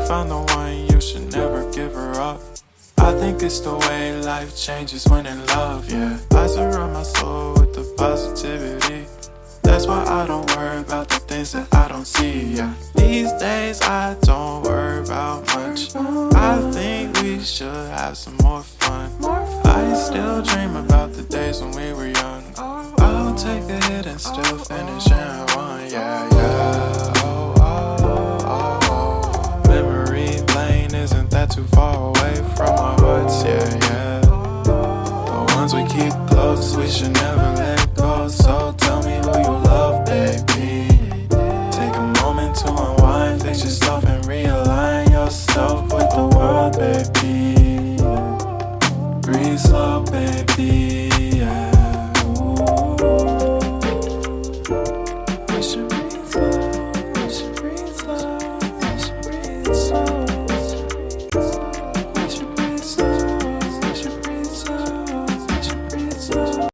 found the one, you should never give her up. I think it's the way life changes when in love, yeah. I surround my soul with the positivity. That's why I don't worry about the things that I don't see, yeah. These days I don't worry about much. I think we should have some more fun. I still dream about the days when we were young. I'll take a hit and still finish in one, yeah, yeah. Oh, oh, oh, oh. Memory lane isn't that too far away from our hearts, yeah, yeah. The ones we keep close, we should never let go. So tell me who you love, baby. Take a moment to unwind, fix yourself and realign yourself with the world, baby. Breathe slow, baby.